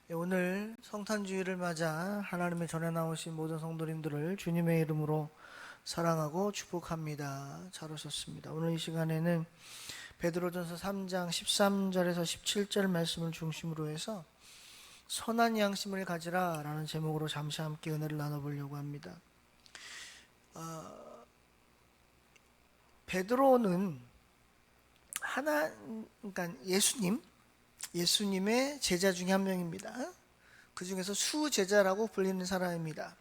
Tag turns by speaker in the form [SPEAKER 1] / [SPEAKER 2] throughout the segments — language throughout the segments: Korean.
[SPEAKER 1] 오늘 성탄주의를 맞아 하나님의 전에 나오신 모든 성도님들을 주님의 이름으로 사랑하고 축복합니다. 잘 오셨습니다. 오늘 이 시간에는 베드로전서 3장 13절에서 17절 말씀을 중심으로 해서 선한 양심을 가지라 라는 제목으로 잠시 함께 은혜를 나눠보려고 합니다. 베드로는 그러니까 예수님의 제자 중에 한 명입니다. 그 중에서 수제자라고 불리는 사람입니다.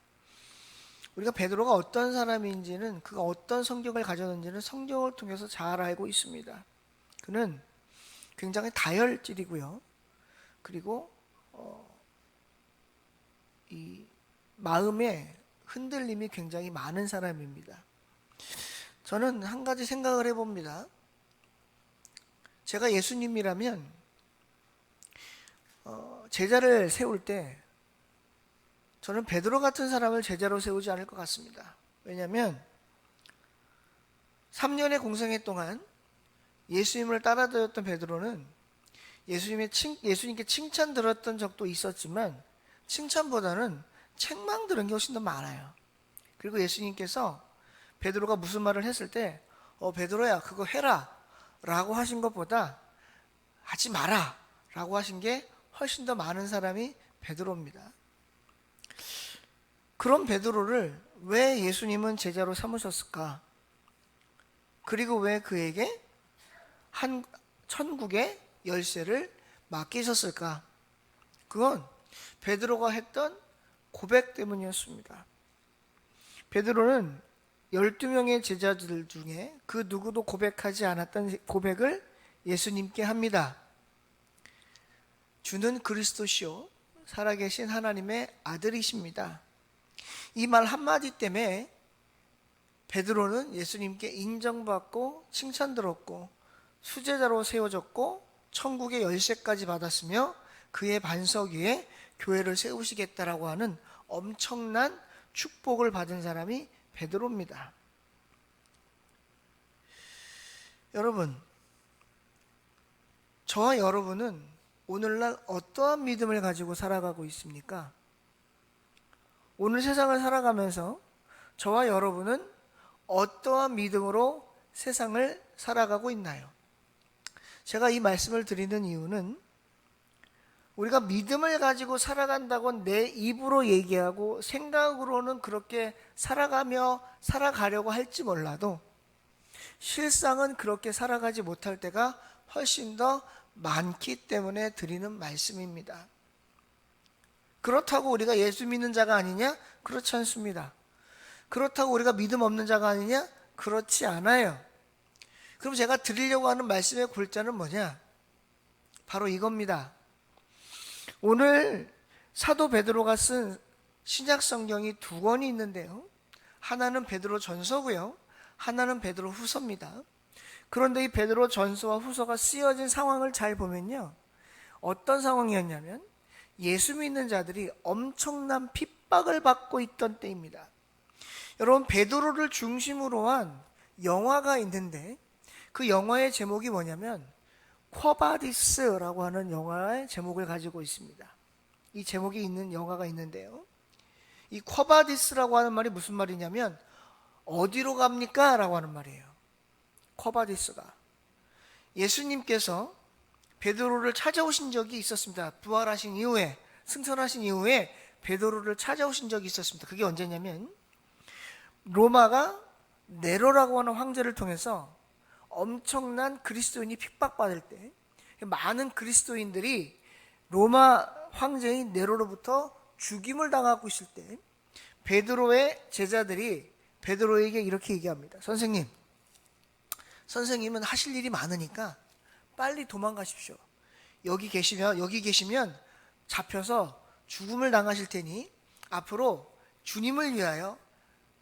[SPEAKER 1] 우리가 베드로가 어떤 사람인지는, 그가 어떤 성격을 가졌는지는 성경을 통해서 잘 알고 있습니다. 그는 굉장히 다혈질이고요. 그리고 이 마음에 흔들림이 굉장히 많은 사람입니다. 저는 한 가지 생각을 해봅니다. 제가 예수님이라면 제자를 세울 때 저는 베드로 같은 사람을 제자로 세우지 않을 것 같습니다. 왜냐하면 3년의 공생애 동안 예수님을 따라다녔던 베드로는 예수님께 칭찬 들었던 적도 있었지만 칭찬보다는 책망 들은 게 훨씬 더 많아요. 그리고 예수님께서 베드로가 무슨 말을 했을 때 베드로야 그거 해라 라고 하신 것보다 하지 마라 라고 하신 게 훨씬 더 많은 사람이 베드로입니다. 그런 베드로를 왜 예수님은 제자로 삼으셨을까? 그리고 왜 그에게 천국의 열쇠를 맡기셨을까? 그건 베드로가 했던 고백 때문이었습니다. 베드로는 12명의 제자들 중에 그 누구도 고백하지 않았던 고백을 예수님께 합니다. 주는 그리스도시요 살아계신 하나님의 아들이십니다. 이 말 한마디 때문에 베드로는 예수님께 인정받고 칭찬들었고 수제자로 세워졌고 천국의 열쇠까지 받았으며 그의 반석 위에 교회를 세우시겠다라고 하는 엄청난 축복을 받은 사람이 베드로입니다. 여러분, 저와 여러분은 오늘날 어떠한 믿음을 가지고 살아가고 있습니까? 오늘 세상을 살아가면서 저와 여러분은 어떠한 믿음으로 세상을 살아가고 있나요? 제가 이 말씀을 드리는 이유는 우리가 믿음을 가지고 살아간다고 내 입으로 얘기하고 생각으로는 그렇게 살아가려고 할지 몰라도 실상은 그렇게 살아가지 못할 때가 훨씬 더 많기 때문에 드리는 말씀입니다. 그렇다고 우리가 예수 믿는 자가 아니냐? 그렇지 않습니다. 그렇다고 우리가 믿음 없는 자가 아니냐? 그렇지 않아요. 그럼 제가 드리려고 하는 말씀의 골자는 뭐냐? 바로 이겁니다. 오늘 사도 베드로가 쓴 신약 성경이 두 권이 있는데요. 하나는 베드로 전서고요. 하나는 베드로 후서입니다. 그런데 이 베드로 전서와 후서가 쓰여진 상황을 잘 보면요. 어떤 상황이었냐면 예수 믿는 자들이 엄청난 핍박을 받고 있던 때입니다. 여러분, 베드로를 중심으로 한 영화가 있는데 그 영화의 제목이 뭐냐면 쿼바디스라고 하는 영화의 제목을 가지고 있습니다. 이 제목이 있는 영화가 있는데요. 이 쿼바디스라고 하는 말이 무슨 말이냐면 어디로 갑니까? 라고 하는 말이에요. 쿼바디스가 예수님께서 베드로를 찾아오신 적이 있었습니다. 부활하신 이후에, 승천하신 이후에 베드로를 찾아오신 적이 있었습니다. 그게 언제냐면 로마가 네로라고 하는 황제를 통해서 엄청난 그리스도인이 핍박받을 때 많은 그리스도인들이 로마 황제인 네로로부터 죽임을 당하고 있을 때 베드로의 제자들이 베드로에게 이렇게 얘기합니다. 선생님은 하실 일이 많으니까 빨리 도망가십시오. 여기 계시면 잡혀서 죽음을 당하실 테니 앞으로 주님을 위하여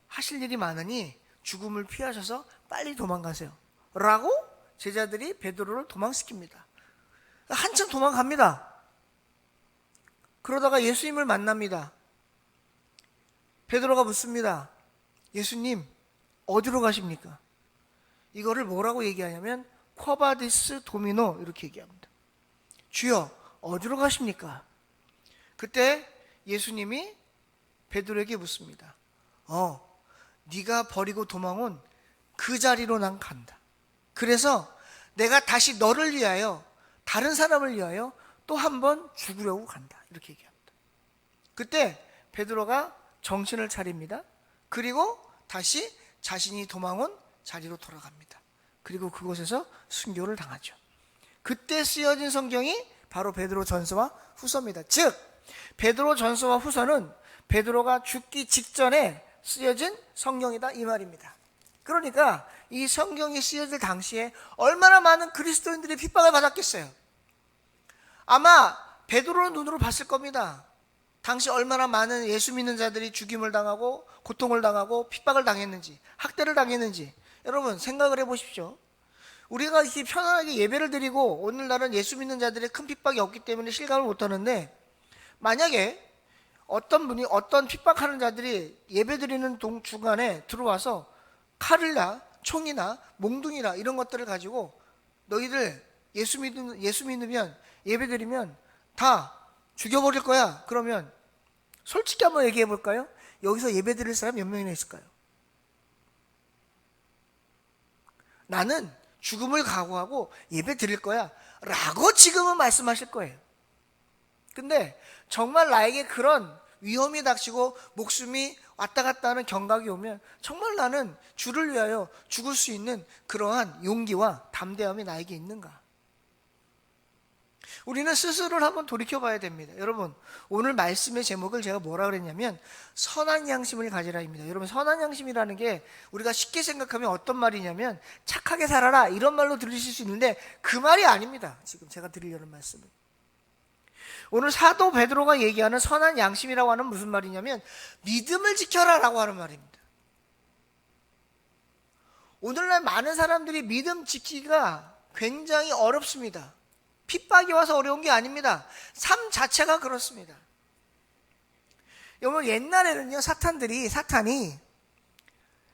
[SPEAKER 1] 하실 일이 많으니 죽음을 피하셔서 빨리 도망가세요. 라고 제자들이 베드로를 도망시킵니다. 한참 도망갑니다. 그러다가 예수님을 만납니다. 베드로가 묻습니다. 예수님, 어디로 가십니까? 이거를 뭐라고 얘기하냐면 쿼바디스 도미노 이렇게 얘기합니다. 주여, 어디로 가십니까? 그때 예수님이 베드로에게 묻습니다. 네가 버리고 도망온 그 자리로 난 간다. 그래서 내가 다시 너를 위하여, 다른 사람을 위하여 또 한 번 죽으려고 간다. 이렇게 얘기합니다. 그때 베드로가 정신을 차립니다. 그리고 다시 자신이 도망온 자리로 돌아갑니다. 그리고 그곳에서 순교를 당하죠. 그때 쓰여진 성경이 바로 베드로 전서와 후서입니다. 즉 베드로 전서와 후서는 베드로가 죽기 직전에 쓰여진 성경이다, 이 말입니다. 그러니까 이 성경이 쓰여질 당시에 얼마나 많은 그리스도인들이 핍박을 받았겠어요. 아마 베드로의 눈으로 봤을 겁니다. 당시 얼마나 많은 예수 믿는 자들이 죽임을 당하고 고통을 당하고 핍박을 당했는지, 학대를 당했는지 여러분 생각을 해보십시오. 우리가 이렇게 편안하게 예배를 드리고 오늘날은 예수 믿는 자들의 큰 핍박이 없기 때문에 실감을 못하는데, 만약에 어떤 분이 어떤 핍박하는 자들이 예배 드리는 중간에 들어와서 칼이나 총이나 몽둥이나 이런 것들을 가지고 너희들 예수 믿으면 예배 드리면 다 죽여버릴 거야. 그러면 솔직히 한번 얘기해 볼까요? 여기서 예배 드릴 사람 몇 명이나 있을까요? 나는 죽음을 각오하고 예배 드릴 거야 라고 지금은 말씀하실 거예요. 근데 정말 나에게 그런 위험이 닥치고 목숨이 왔다 갔다 하는 경각이 오면 정말 나는 주를 위하여 죽을 수 있는 그러한 용기와 담대함이 나에게 있는가? 우리는 스스로를 한번 돌이켜 봐야 됩니다. 여러분, 오늘 말씀의 제목을 제가 뭐라 그랬냐면 선한 양심을 가지라입니다. 여러분, 선한 양심이라는 게 우리가 쉽게 생각하면 어떤 말이냐면 착하게 살아라 이런 말로 들으실 수 있는데 그 말이 아닙니다. 지금 제가 드리려는 말씀은, 오늘 사도 베드로가 얘기하는 선한 양심이라고 하는 무슨 말이냐면 믿음을 지켜라 라고 하는 말입니다. 오늘날 많은 사람들이 믿음 지키기가 굉장히 어렵습니다. 핍박이 와서 어려운 게 아닙니다. 삶 자체가 그렇습니다. 여러분, 옛날에는요, 사탄이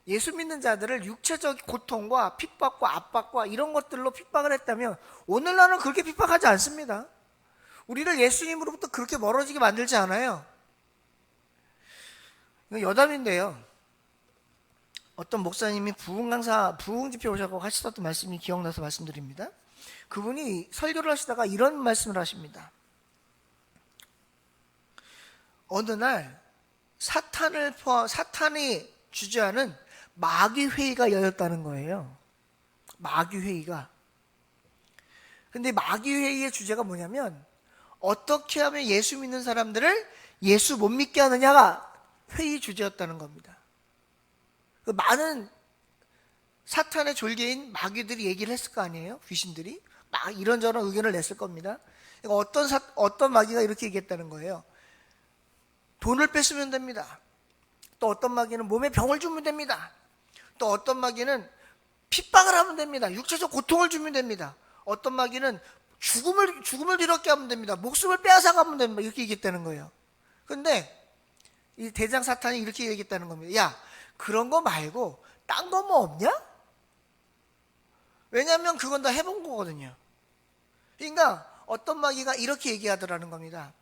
[SPEAKER 1] 예수 믿는 자들을 육체적 고통과 핍박과 압박과 이런 것들로 핍박을 했다면 오늘날은 그렇게 핍박하지 않습니다. 우리를 예수님으로부터 그렇게 멀어지게 만들지 않아요. 여담인데요, 어떤 목사님이 부흥 집회 오셔서 하셨던 말씀이 기억나서 말씀드립니다. 그분이 설교를 하시다가 이런 말씀을 하십니다. 어느 날 사탄이 주재하는 마귀회의가 열렸다는 거예요. 마귀회의가. 근데 마귀회의의 주제가 뭐냐면 어떻게 하면 예수 믿는 사람들을 예수 못 믿게 하느냐가 회의 주제였다는 겁니다. 그 많은 사탄의 졸개인 마귀들이 얘기를 했을 거 아니에요? 귀신들이 막 이런저런 의견을 냈을 겁니다. 어떤 마귀가 이렇게 얘기했다는 거예요. 돈을 뺏으면 됩니다. 또 어떤 마귀는 몸에 병을 주면 됩니다. 또 어떤 마귀는 핍박을 하면 됩니다. 육체적 고통을 주면 됩니다. 어떤 마귀는 죽음을 이렇게 하면 됩니다. 목숨을 빼앗아가면 됩니다. 이렇게 얘기했다는 거예요. 근데 이 대장 사탄이 이렇게 얘기했다는 겁니다. 야, 그런 거 말고 딴 거 뭐 없냐? 왜냐하면 그건 다 해본 거거든요. 그러니까 어떤 마귀가 이렇게 얘기하더라는 겁니다.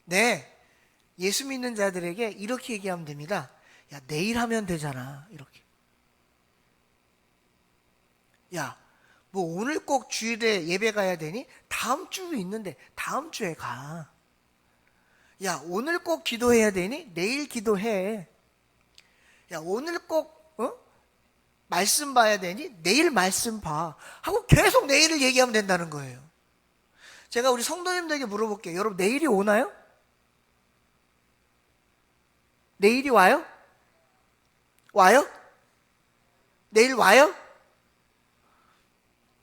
[SPEAKER 1] 네, 예수 믿는 자들에게 이렇게 얘기하면 됩니다. 야, 내일 하면 되잖아. 이렇게. 야, 뭐 오늘 꼭 주일에 예배 가야 되니? 다음 주도 있는데 다음 주에 가. 야, 오늘 꼭 기도해야 되니? 내일 기도해. 야, 오늘 꼭 말씀 봐야 되니? 내일 말씀 봐. 하고 계속 내일을 얘기하면 된다는 거예요. 제가 우리 성도님들에게 물어볼게요. 여러분, 내일이 오나요? 내일이 와요? 와요? 내일 와요?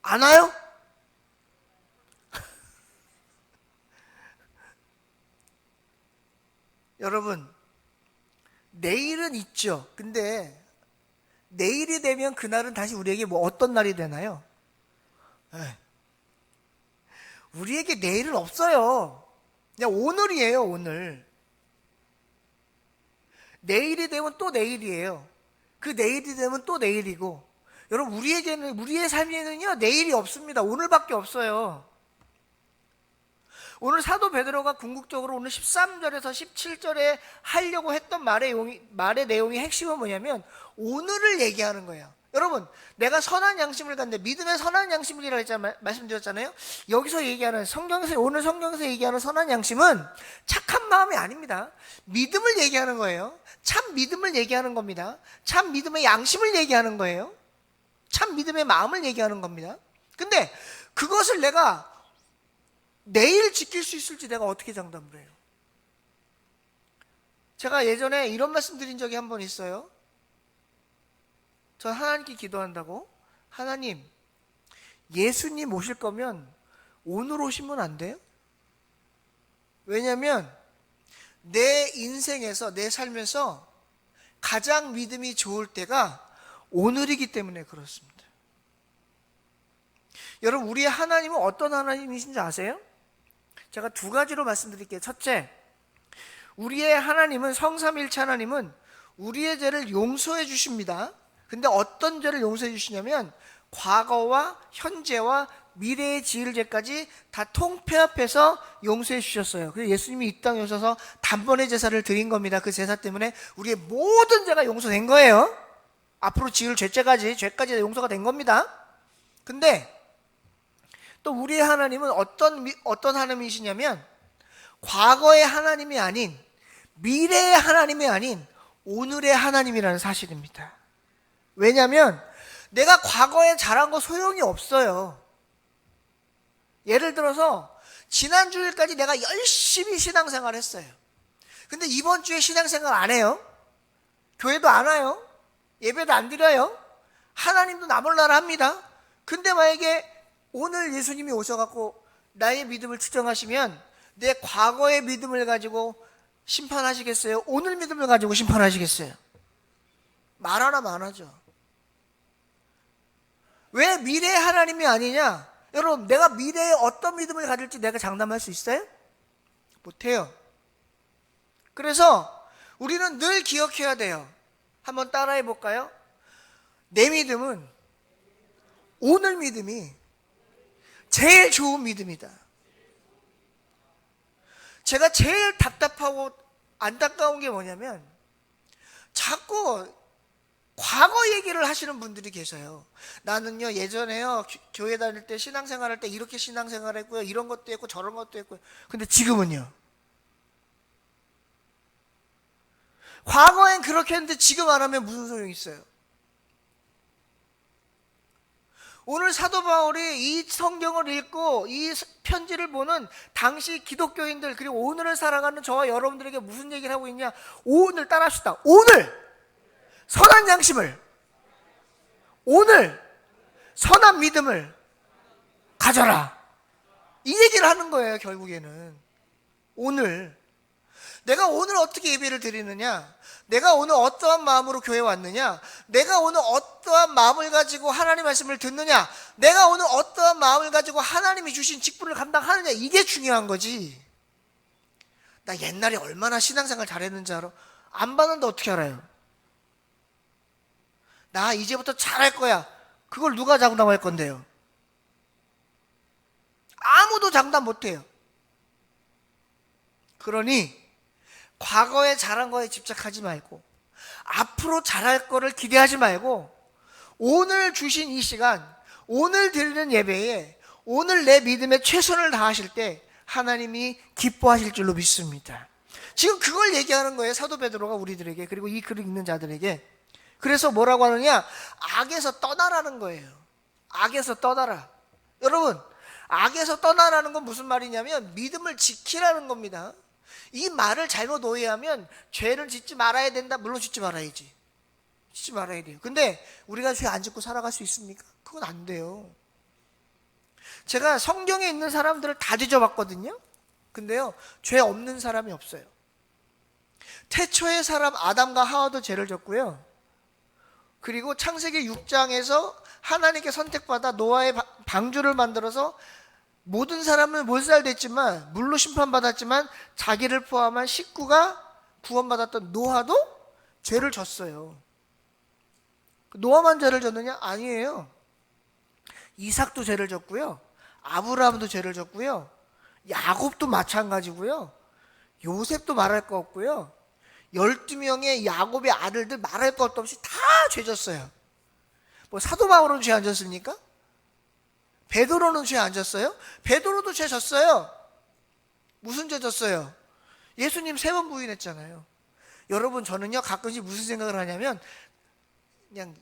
[SPEAKER 1] 안 와요? 여러분, 내일은 있죠. 근데 내일이 되면 그날은 다시 우리에게 뭐 어떤 날이 되나요? 네. 우리에게 내일은 없어요. 그냥 오늘이에요, 오늘. 내일이 되면 또 내일이에요. 그 내일이 되면 또 내일이고. 여러분, 우리의 삶에는요, 내일이 없습니다. 오늘밖에 없어요. 오늘 사도 베드로가 궁극적으로 오늘 13절에서 17절에 하려고 했던 말의 내용의 핵심은 뭐냐면 오늘을 얘기하는 거예요. 여러분, 내가 선한 양심을 갖는데, 믿음의 선한 양심이라고 했잖아요. 말씀드렸잖아요. 여기서 얘기하는 오늘 성경에서 얘기하는 선한 양심은 착한 마음이 아닙니다. 믿음을 얘기하는 거예요. 참 믿음을 얘기하는 겁니다. 참 믿음의 양심을 얘기하는 거예요. 참 믿음의 마음을 얘기하는 겁니다. 근데 그것을 내가 내일 지킬 수 있을지 내가 어떻게 장담을 해요? 제가 예전에 이런 말씀 드린 적이 한 번 있어요. 전 하나님께 기도한다고, 하나님, 예수님 오실 거면 오늘 오시면 안 돼요? 왜냐면 내 인생에서, 내 삶에서 가장 믿음이 좋을 때가 오늘이기 때문에 그렇습니다. 여러분, 우리의 하나님은 어떤 하나님이신지 아세요? 제가 두 가지로 말씀드릴게요. 첫째, 우리의 하나님은, 성삼일체 하나님은 우리의 죄를 용서해 주십니다. 근데 어떤 죄를 용서해 주시냐면 과거와 현재와 미래의 지을 죄까지 다 통폐합해서 용서해 주셨어요. 그래서 예수님이 이 땅에 오셔서 단번에 제사를 드린 겁니다. 그 제사 때문에 우리의 모든 죄가 용서된 거예요. 앞으로 지을 죄까지 용서가 된 겁니다. 근데 또 우리의 하나님은 어떤 하나님이시냐면 과거의 하나님이 아닌, 미래의 하나님이 아닌 오늘의 하나님이라는 사실입니다. 왜냐하면 내가 과거에 잘한 거 소용이 없어요. 예를 들어서 지난 주일까지 내가 열심히 신앙생활 했어요. 근데 이번 주에 신앙생활 안 해요. 교회도 안 와요. 예배도 안 드려요. 하나님도 나 몰라라 합니다. 근데 만약에 오늘 예수님이 오셔갖고 나의 믿음을 측정하시면 내 과거의 믿음을 가지고 심판하시겠어요? 오늘 믿음을 가지고 심판하시겠어요? 말하라면 안 하죠. 왜 미래의 하나님이 아니냐? 여러분, 내가 미래에 어떤 믿음을 가질지 내가 장담할 수 있어요? 못해요. 그래서 우리는 늘 기억해야 돼요. 한번 따라해 볼까요? 내 믿음은 오늘 믿음이 제일 좋은 믿음이다. 제가 제일 답답하고 안타까운 게 뭐냐면 자꾸 과거 얘기를 하시는 분들이 계셔요. 나는요, 예전에요, 교회 다닐 때 신앙생활 할 때 이렇게 신앙생활 했고요, 이런 것도 했고 저런 것도 했고요. 근데 지금은요, 과거엔 그렇게 했는데 지금 안 하면 무슨 소용이 있어요? 오늘 사도 바울이 이 성경을 읽고 이 편지를 보는 당시 기독교인들, 그리고 오늘을 살아가는 저와 여러분들에게 무슨 얘기를 하고 있냐? 오늘 따라합시다. 오늘 선한 양심을, 오늘 선한 믿음을 가져라, 이 얘기를 하는 거예요. 결국에는 오늘 내가 오늘 어떻게 예배를 드리느냐, 내가 오늘 어떠한 마음으로 교회에 왔느냐, 내가 오늘 어떠한 마음을 가지고 하나님 말씀을 듣느냐, 내가 오늘 어떠한 마음을 가지고 하나님이 주신 직분을 감당하느냐, 이게 중요한 거지. 나 옛날에 얼마나 신앙생활 잘했는지 알아? 안 봤는데 어떻게 알아요? 나 이제부터 잘할 거야. 그걸 누가 장담할 건데요? 아무도 장담 못해요. 그러니 과거에 잘한 거에 집착하지 말고 앞으로 잘할 거를 기대하지 말고 오늘 주신 이 시간, 오늘 드리는 예배에 오늘 내 믿음에 최선을 다하실 때 하나님이 기뻐하실 줄로 믿습니다. 지금 그걸 얘기하는 거예요. 사도 베드로가 우리들에게, 그리고 이 글을 읽는 자들에게. 그래서 뭐라고 하느냐? 악에서 떠나라는 거예요. 악에서 떠나라. 여러분, 악에서 떠나라는 건 무슨 말이냐면 믿음을 지키라는 겁니다. 이 말을 잘못 오해하면 죄를 짓지 말아야 된다. 물론 짓지 말아야지. 짓지 말아야 돼요. 근데 우리가 죄 안 짓고 살아갈 수 있습니까? 그건 안 돼요. 제가 성경에 있는 사람들을 다 뒤져봤거든요. 근데요, 죄 없는 사람이 없어요. 태초의 사람 아담과 하와도 죄를 졌고요. 그리고 창세기 6장에서 하나님께 선택받아 노아의 방주를 만들어서 모든 사람은 몰살됐지만, 물로 심판받았지만 자기를 포함한 식구가 구원받았던 노아도 죄를 졌어요. 노아만 죄를 졌느냐? 아니에요. 이삭도 죄를 졌고요, 아브라함도 죄를 졌고요, 야곱도 마찬가지고요. 요셉도 말할 거 없고요. 12명의 야곱의 아들들 말할 것도 없이 다 죄졌어요. 뭐 사도 바울은 죄 안 졌습니까? 베드로는 죄 안 졌어요? 베드로도 죄 졌어요. 무슨 죄 졌어요? 예수님 3번 부인했잖아요. 여러분, 저는요 가끔씩 무슨 생각을 하냐면 그냥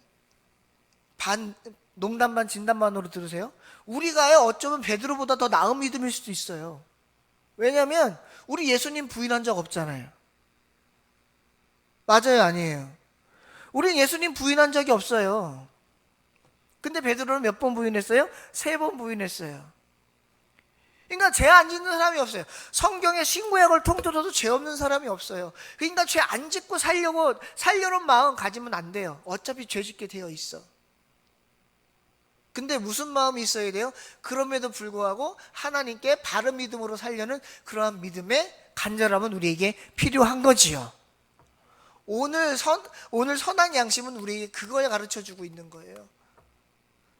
[SPEAKER 1] 농담 반 진담 반으로 들으세요. 우리가요 어쩌면 베드로보다 더 나은 믿음일 수도 있어요. 왜냐하면 우리 예수님 부인한 적 없잖아요. 맞아요, 아니에요? 우린 예수님 부인한 적이 없어요. 근데 베드로는 몇 번 부인했어요? 3번 부인했어요. 그러니까 죄 안 짓는 사람이 없어요. 성경의 신구약을 통틀어도 죄 없는 사람이 없어요. 그러니까 죄 안 짓고 살려는 마음 가지면 안 돼요. 어차피 죄 짓게 되어 있어. 근데 무슨 마음이 있어야 돼요? 그럼에도 불구하고 하나님께 바른 믿음으로 살려는 그러한 믿음의 간절함은 우리에게 필요한 거지요. 오늘 선한 양심은 우리에게 그거에 가르쳐주고 있는 거예요.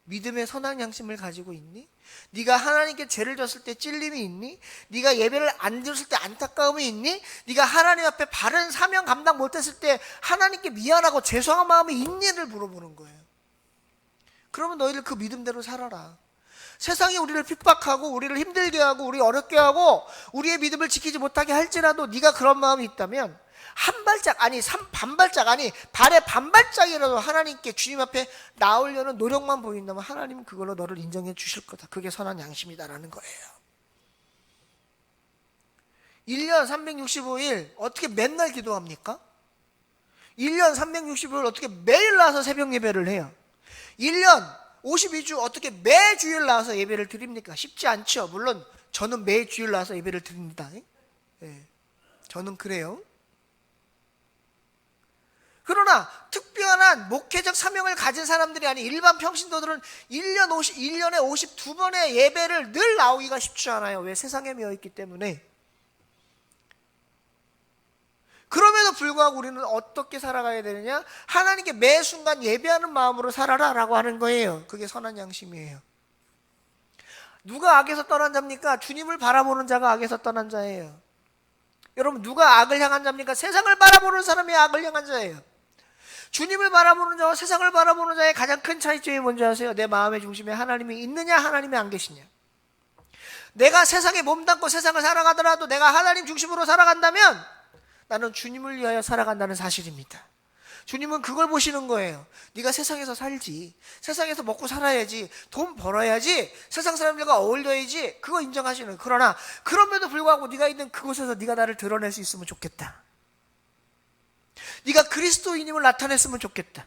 [SPEAKER 1] 믿음의 선한 양심을 가지고 있니? 네가 하나님께 죄를 졌을 때 찔림이 있니? 네가 예배를 안 드렸을 때 안타까움이 있니? 네가 하나님 앞에 바른 사명 감당 못했을 때 하나님께 미안하고 죄송한 마음이 있니를 물어보는 거예요. 그러면 너희들 그 믿음대로 살아라. 세상이 우리를 핍박하고 우리를 힘들게 하고 우리 어렵게 하고 우리의 믿음을 지키지 못하게 할지라도 네가 그런 마음이 있다면 발의 반발짝이라도 하나님께 주님 앞에 나오려는 노력만 보인다면 하나님은 그걸로 너를 인정해 주실 거다. 그게 선한 양심이다라는 거예요. 1년 365일 어떻게 맨날 기도합니까? 1년 365일 어떻게 매일 나와서 새벽 예배를 해요? 1년 52주 어떻게 매주일 나와서 예배를 드립니까? 쉽지 않죠. 물론 저는 매주일 나와서 예배를 드립니다. 네, 저는 그래요. 그러나 특별한 목회적 사명을 가진 사람들이 아닌 일반 평신도들은 1년에 52번의 예배를 늘 나오기가 쉽지 않아요. 왜? 세상에 매여있기 때문에. 그럼에도 불구하고 우리는 어떻게 살아가야 되느냐? 하나님께 매 순간 예배하는 마음으로 살아라 라고 하는 거예요. 그게 선한 양심이에요. 누가 악에서 떠난 자입니까? 주님을 바라보는 자가 악에서 떠난 자예요. 여러분, 누가 악을 향한 자입니까? 세상을 바라보는 사람이 악을 향한 자예요. 주님을 바라보는 자와 세상을 바라보는 자의 가장 큰 차이점이 뭔지 아세요? 내 마음의 중심에 하나님이 있느냐, 하나님이 안 계시냐. 내가 세상에 몸담고 세상을 살아가더라도 내가 하나님 중심으로 살아간다면 나는 주님을 위하여 살아간다는 사실입니다. 주님은 그걸 보시는 거예요. 네가 세상에서 살지, 세상에서 먹고 살아야지, 돈 벌어야지, 세상 사람들과 어울려야지, 그거 인정하시는 거예요. 그러나 그럼에도 불구하고 네가 있는 그곳에서 네가 나를 드러낼 수 있으면 좋겠다. 네가 그리스도인임을 나타냈으면 좋겠다.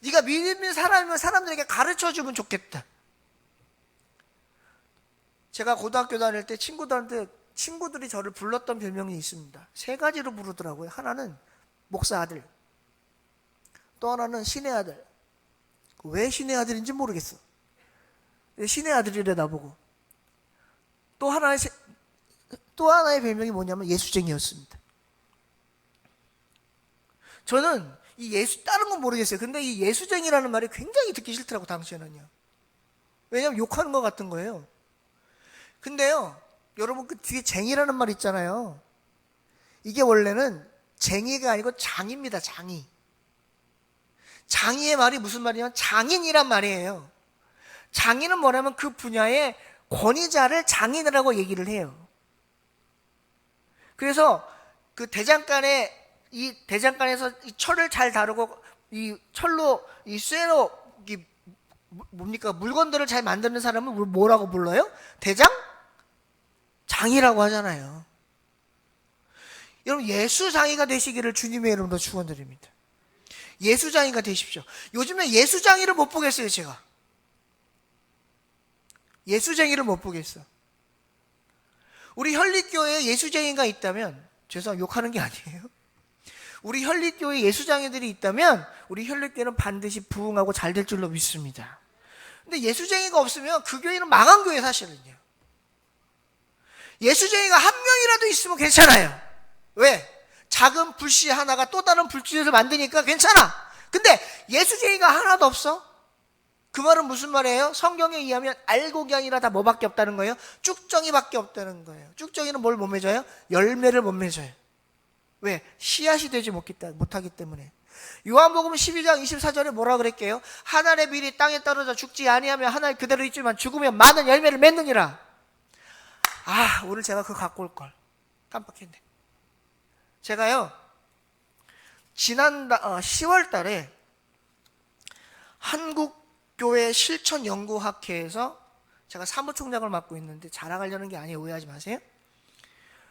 [SPEAKER 1] 네가 믿는 사람이면 사람들에게 가르쳐주면 좋겠다. 제가 고등학교 다닐 때 친구들이 저를 불렀던 별명이 있습니다. 3가지로 부르더라고요. 하나는 목사 아들, 또 하나는 신의 아들. 왜 신의 아들인지 모르겠어. 신의 아들이래 나보고. 또 하나의 별명이 뭐냐면 예수쟁이였습니다. 저는 다른 건 모르겠어요. 근데 이 예수쟁이라는 말이 굉장히 듣기 싫더라고, 당시에는요. 왜냐면 욕하는 것 같은 거예요. 근데요, 여러분 그 뒤에 쟁이라는 말 있잖아요. 이게 원래는 쟁이가 아니고 장입니다, 장이. 장이의 말이 무슨 말이냐면 장인이란 말이에요. 장인은 뭐냐면 그 분야의 권위자를 장인이라고 얘기를 해요. 그래서 그 대장간에서 이 철을 잘 다루고 이 철로 이 쇠로 물건들을 잘 만드는 사람을 뭐라고 불러요? 장이라고 하잖아요. 여러분, 예수장이가 되시기를 주님의 이름으로 축원드립니다. 예수장이가 되십시오. 요즘에 예수장이를 못 보겠어요, 제가. 예수쟁이를 못 보겠어. 우리 현립교회에 예수쟁이가 있다면, 죄송합니다, 욕하는 게 아니에요. 우리 현립교회 예수장이들이 있다면 우리 현립교회는 반드시 부흥하고 잘 될 줄로 믿습니다. 근데 예수쟁이가 없으면 그 교회는 망한 교회 사실은요. 예수쟁이가 한 명이라도 있으면 괜찮아요. 왜? 작은 불씨 하나가 또 다른 불씨를 만드니까 괜찮아. 근데 예수쟁이가 하나도 없어? 그 말은 무슨 말이에요? 성경에 의하면 알곡이 아니라 다 뭐밖에 없다는 거예요? 쭉정이밖에 없다는 거예요. 쭉정이는 뭘 못 맺어요? 열매를 못 맺어요. 왜? 씨앗이 되지 못하기 때문에. 요한복음 12장 24절에 뭐라 그랬게요? 한 알의 밀이 땅에 떨어져 죽지 아니하면 한 알 그대로 있지만 죽으면 많은 열매를 맺느니라. 아, 오늘 제가 그거 갖고 올 걸 깜빡했네. 제가요 지난 10월 달에 한국교회 실천연구학회에서 제가 사무총장을 맡고 있는데 자랑하려는 게 아니에요. 오해하지 마세요.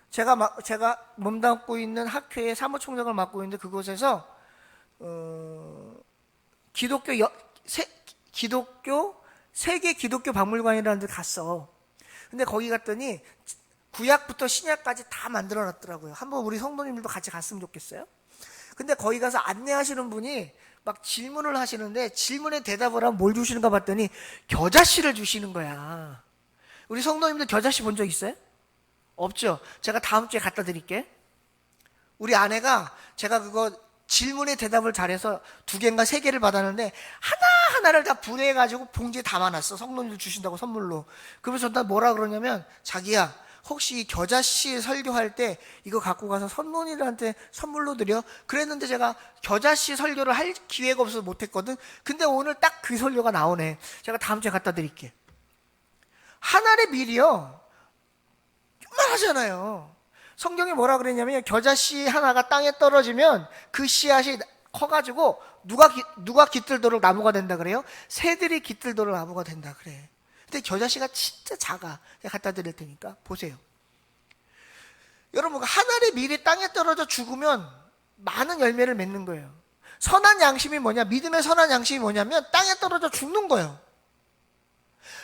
[SPEAKER 1] 제가 몸담고 있는 학회의 사무총장을 맡고 있는데 그곳에서 세계 기독교 박물관이라는 데 갔어. 근데 거기 갔더니 구약부터 신약까지 다 만들어 놨더라고요. 한번 우리 성도님들도 같이 갔으면 좋겠어요. 근데 거기 가서 안내하시는 분이 막 질문을 하시는데 질문에 대답을 하면 뭘 주시는가 봤더니 겨자씨를 주시는 거야. 우리 성도님들 겨자씨 본 적 있어요? 없죠? 제가 다음 주에 갖다 드릴게. 우리 아내가 제가 그거 질문에 대답을 잘해서 2개인가 3개를 받았는데 하나하나를 다 분해해가지고 봉지에 담아놨어. 성도님들 주신다고 선물로. 그러면서 나 뭐라 그러냐면 자기야 혹시 겨자씨 설교할 때 이거 갖고 가서 성도님들한테 선물로 드려? 그랬는데 제가 겨자씨 설교를 할 기회가 없어서 못했거든. 근데 오늘 딱 그 설교가 나오네. 제가 다음 주에 갖다 드릴게. 한 알의 밀이요 요만하잖아요. 성경에 뭐라 그랬냐면 겨자씨 하나가 땅에 떨어지면 그 씨앗이 커가지고 누가 깃들도록 나무가 된다 그래요? 새들이 깃들도록 나무가 된다 그래. 근데 겨자씨가 진짜 작아. 제가 갖다 드릴 테니까 보세요. 여러분 한 알의 밀이 땅에 떨어져 죽으면 많은 열매를 맺는 거예요. 선한 양심이 뭐냐? 믿음의 선한 양심이 뭐냐면 땅에 떨어져 죽는 거예요.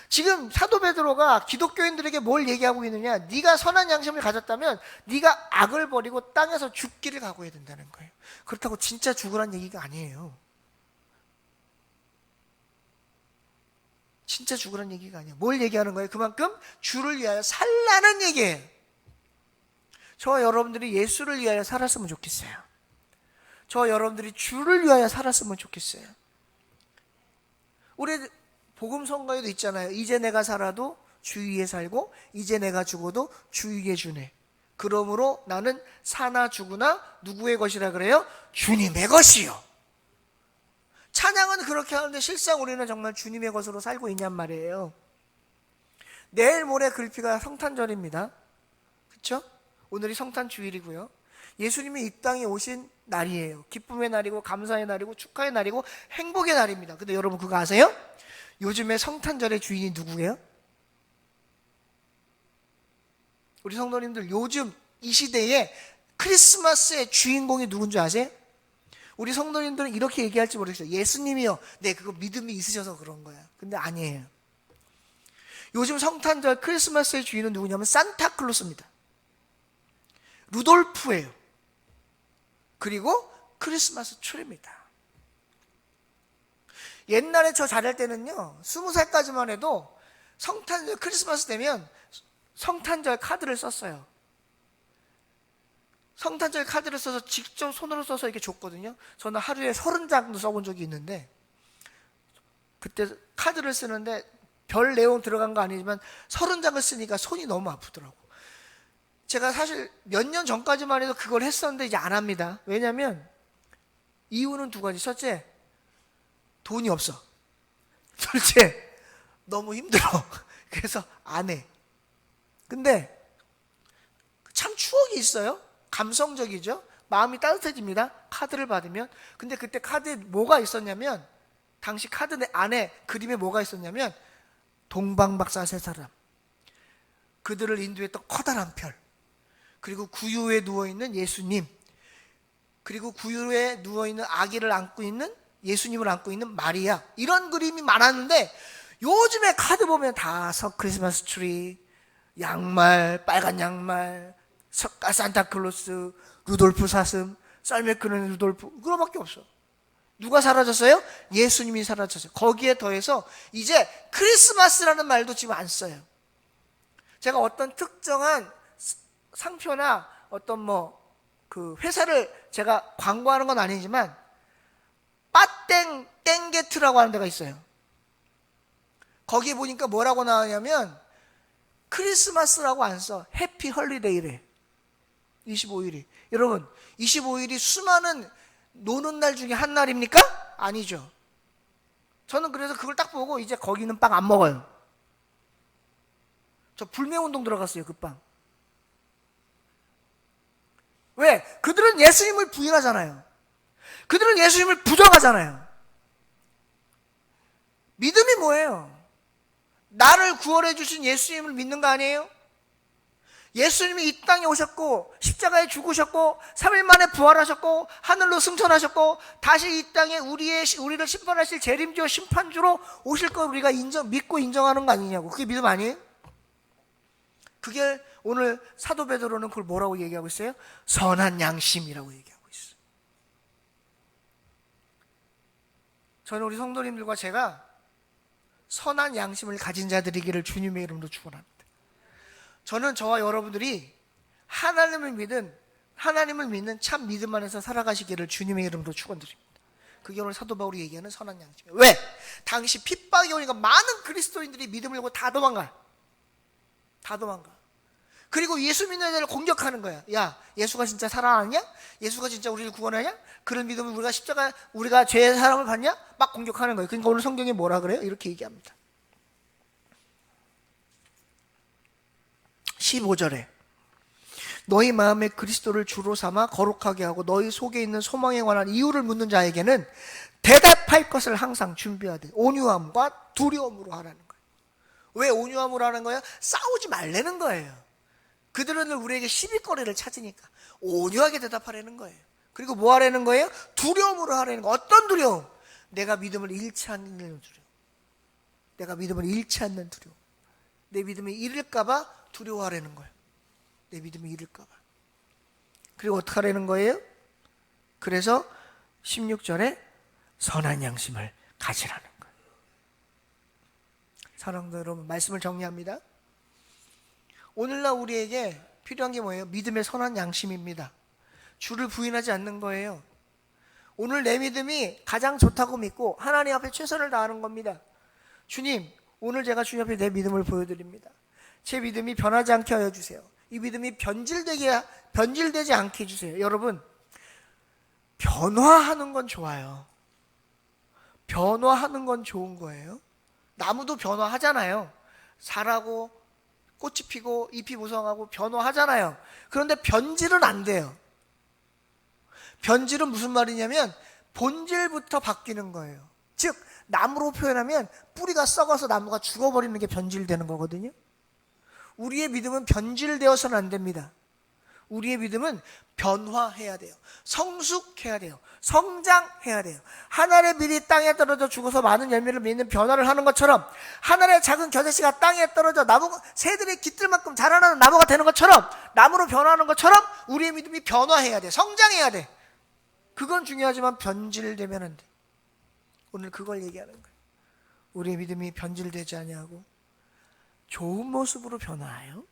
[SPEAKER 1] 지금 사도 베드로가 기독교인들에게 뭘 얘기하고 있느냐? 네가 선한 양심을 가졌다면 네가 악을 버리고 땅에서 죽기를 각오해야 된다는 거예요. 그렇다고 진짜 죽으란 얘기가 아니에요. 진짜 죽으란 얘기가 아니에요. 뭘 얘기하는 거예요? 그만큼 주를 위하여 살라는 얘기예요. 저와 여러분들이 예수를 위하여 살았으면 좋겠어요. 저와 여러분들이 주를 위하여 살았으면 좋겠어요. 우리 복음 성가에도 있잖아요. 이제 내가 살아도 주 위에 살고 이제 내가 죽어도 주 위에 주네. 그러므로 나는 사나 죽으나 누구의 것이라 그래요? 주님의 것이요. 찬양은 그렇게 하는데 실상 우리는 정말 주님의 것으로 살고 있냔 말이에요. 내일 모레 글피가 성탄절입니다. 그렇죠? 오늘이 성탄 주일이고요. 예수님이 이 땅에 오신 날이에요. 기쁨의 날이고 감사의 날이고 축하의 날이고 행복의 날입니다. 근데 여러분 그거 아세요? 요즘에 성탄절의 주인이 누구예요? 우리 성도님들 요즘 이 시대에 크리스마스의 주인공이 누군지 아세요? 우리 성도님들은 이렇게 얘기할지 모르겠어요. 예수님이요. 네, 그거 믿음이 있으셔서 그런 거야. 근데 아니에요. 요즘 성탄절 크리스마스의 주인은 누구냐면 산타클로스입니다. 루돌프예요. 그리고 크리스마스 트리입니다. 옛날에 저 자랄 때는요 20살까지만 해도 성탄절 크리스마스 되면 성탄절 카드를 썼어요. 성탄절 카드를 써서 직접 손으로 써서 이렇게 줬거든요. 저는 하루에 30장도 써본 적이 있는데 그때 카드를 쓰는데 별 내용 들어간 거 아니지만 30장을 쓰니까 손이 너무 아프더라고. 제가 사실 몇 년 전까지만 해도 그걸 했었는데 이제 안 합니다. 왜냐면 이유는 2가지. 첫째, 돈이 없어. 둘째, 너무 힘들어. 그래서 안 해. 근데 참 추억이 있어요. 감성적이죠. 마음이 따뜻해집니다. 카드를 받으면. 근데 그때 카드에 뭐가 있었냐면 당시 카드 안에 그림에 뭐가 있었냐면 동방박사 3사람, 그들을 인도했던 커다란 별, 그리고 구유에 누워있는 예수님, 그리고 구유에 누워있는 아기를 안고 있는 예수님을 안고 있는 마리아, 이런 그림이 많았는데 요즘에 카드 보면 다 크리스마스 트리, 양말, 빨간 양말, 산타클로스, 루돌프 사슴, 썰매 끄는 루돌프, 그거밖에 없어. 누가 사라졌어요? 예수님이 사라졌어요. 거기에 더해서 이제 크리스마스라는 말도 지금 안 써요. 제가 어떤 특정한 상표나 어떤 그 회사를 제가 광고하는 건 아니지만 빠땡 땡게트라고 하는 데가 있어요. 거기에 보니까 뭐라고 나오냐면 크리스마스라고 안 써. 해피 헐리데이래. 25일이. 여러분, 25일이 수많은 노는 날 중에 한 날입니까? 아니죠. 저는 그래서 그걸 딱 보고 이제 거기는 빵 안 먹어요. 저 불매운동 들어갔어요, 그 빵. 왜? 그들은 예수님을 부인하잖아요. 그들은 예수님을 부정하잖아요. 믿음이 뭐예요? 나를 구원해 주신 예수님을 믿는 거 아니에요? 예수님이 이 땅에 오셨고 십자가에 죽으셨고 3일 만에 부활하셨고 하늘로 승천하셨고 다시 이 땅에 우리를 심판하실 재림주와 심판주로 오실 걸 우리가 믿고 인정하는 거 아니냐고. 그게 믿음 아니에요? 그게 오늘 사도 베드로는 그걸 뭐라고 얘기하고 있어요? 선한 양심이라고 얘기하고 있어요. 저는 우리 성도님들과 제가 선한 양심을 가진 자들이기를 주님의 이름으로 축원합니다. 저는 저와 여러분들이 하나님을 믿는 참 믿음 안에서 살아가시기를 주님의 이름으로 축원드립니다. 그게 오늘 사도 바울이 얘기하는 선한 양심이에요. 왜? 당시 핍박이 오니까 많은 그리스도인들이 믿음을 잃고 다 도망가. 그리고 예수 믿는 자를 공격하는 거야. 야, 예수가 진짜 살아났냐? 예수가 진짜 우리를 구원하냐? 그런 믿음을 우리가 죄의 사랑을 받냐? 막 공격하는 거예요. 그러니까 오늘 성경에 뭐라 그래요? 이렇게 얘기합니다. 15절에 너희 마음에 그리스도를 주로 삼아 거룩하게 하고 너희 속에 있는 소망에 관한 이유를 묻는 자에게는 대답할 것을 항상 준비하되 온유함과 두려움으로 하라는 거예요. 왜 온유함으로 하는 거예요? 싸우지 말라는 거예요. 그들은 우리에게 시비거리를 찾으니까 온유하게 대답하라는 거예요. 그리고 뭐 하라는 거예요? 두려움으로 하라는 거예요. 어떤 두려움? 내가 믿음을 잃지 않는 두려움. 내가 믿음을 잃지 않는 두려움. 내 믿음이 잃을까봐 두려워하라는 거예요. 내 믿음이 잃을까봐. 그리고 어떻게 하라는 거예요? 그래서 16절에 선한 양심을 가지라는 거예요. 사랑하는 여러분, 말씀을 정리합니다. 오늘날 우리에게 필요한 게 뭐예요? 믿음의 선한 양심입니다. 주를 부인하지 않는 거예요. 오늘 내 믿음이 가장 좋다고 믿고 하나님 앞에 최선을 다하는 겁니다. 주님, 오늘 제가 주님 앞에 내 믿음을 보여드립니다. 제 믿음이 변하지 않게 하여 주세요. 이 믿음이 변질되지 않게 해주세요. 여러분, 변화하는 건 좋아요. 변화하는 건 좋은 거예요. 나무도 변화하잖아요. 자라고 꽃이 피고 잎이 무성하고 변화하잖아요. 그런데 변질은 안 돼요. 변질은 무슨 말이냐면 본질부터 바뀌는 거예요. 즉 나무로 표현하면 뿌리가 썩어서 나무가 죽어버리는 게 변질되는 거거든요. 우리의 믿음은 변질되어서는 안 됩니다. 우리의 믿음은 변화해야 돼요. 성숙해야 돼요. 성장해야 돼요. 하늘의 밀이 땅에 떨어져 죽어서 많은 열매를 맺는 변화를 하는 것처럼 하늘의 작은 겨자씨가 땅에 떨어져 새들의 깃들만큼 자라나는 나무가 되는 것처럼 나무로 변화하는 것처럼 우리의 믿음이 변화해야 돼. 성장해야 돼. 그건 중요하지만 변질되면 안 돼. 오늘 그걸 얘기하는 거예요. 우리의 믿음이 변질되지 아니하고 좋은 모습으로 변화하여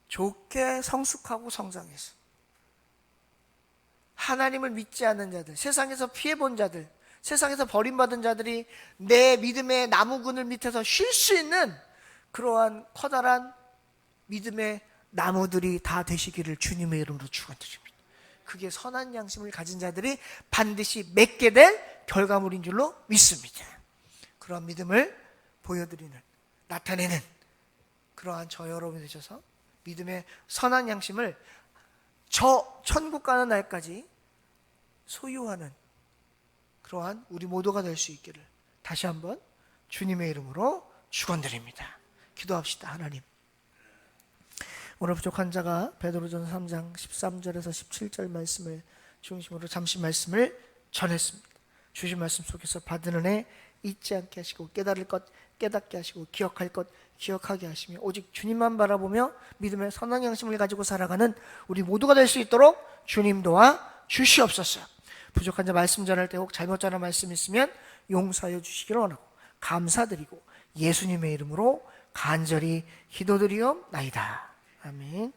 [SPEAKER 1] 좋게 성숙하고 성장해서 하나님을 믿지 않는 자들, 세상에서 피해본 자들, 세상에서 버림받은 자들이 내 믿음의 나무 그늘 밑에서 쉴 수 있는 그러한 커다란 믿음의 나무들이 다 되시기를 주님의 이름으로 축원드립니다. 그게 선한 양심을 가진 자들이 반드시 맺게 될 결과물인 줄로 믿습니다. 그런 믿음을 보여드리는, 나타내는 그러한 저 여러분이 되셔서 믿음의 선한 양심을 저 천국 가는 날까지 소유하는 그러한 우리 모두가 될 수 있기를 다시 한번 주님의 이름으로 축원드립니다. 기도합시다. 하나님, 오늘 부족한 자가 베드로전서 3장 13절에서 17절 말씀을 중심으로 잠시 말씀을 전했습니다. 주신 말씀 속에서 받은 은혜 잊지 않게 하시고 깨달을 것 깨닫게 하시고 기억할 것 기억하게 하시며 오직 주님만 바라보며 믿음의 선한 양심을 가지고 살아가는 우리 모두가 될 수 있도록 주님 도와 주시옵소서. 부족한 자 말씀 전할 때 혹 잘못 전한 말씀 있으면 용서하여 주시기를 원하고 감사드리고 예수님의 이름으로 간절히 기도드리옵나이다. 아멘.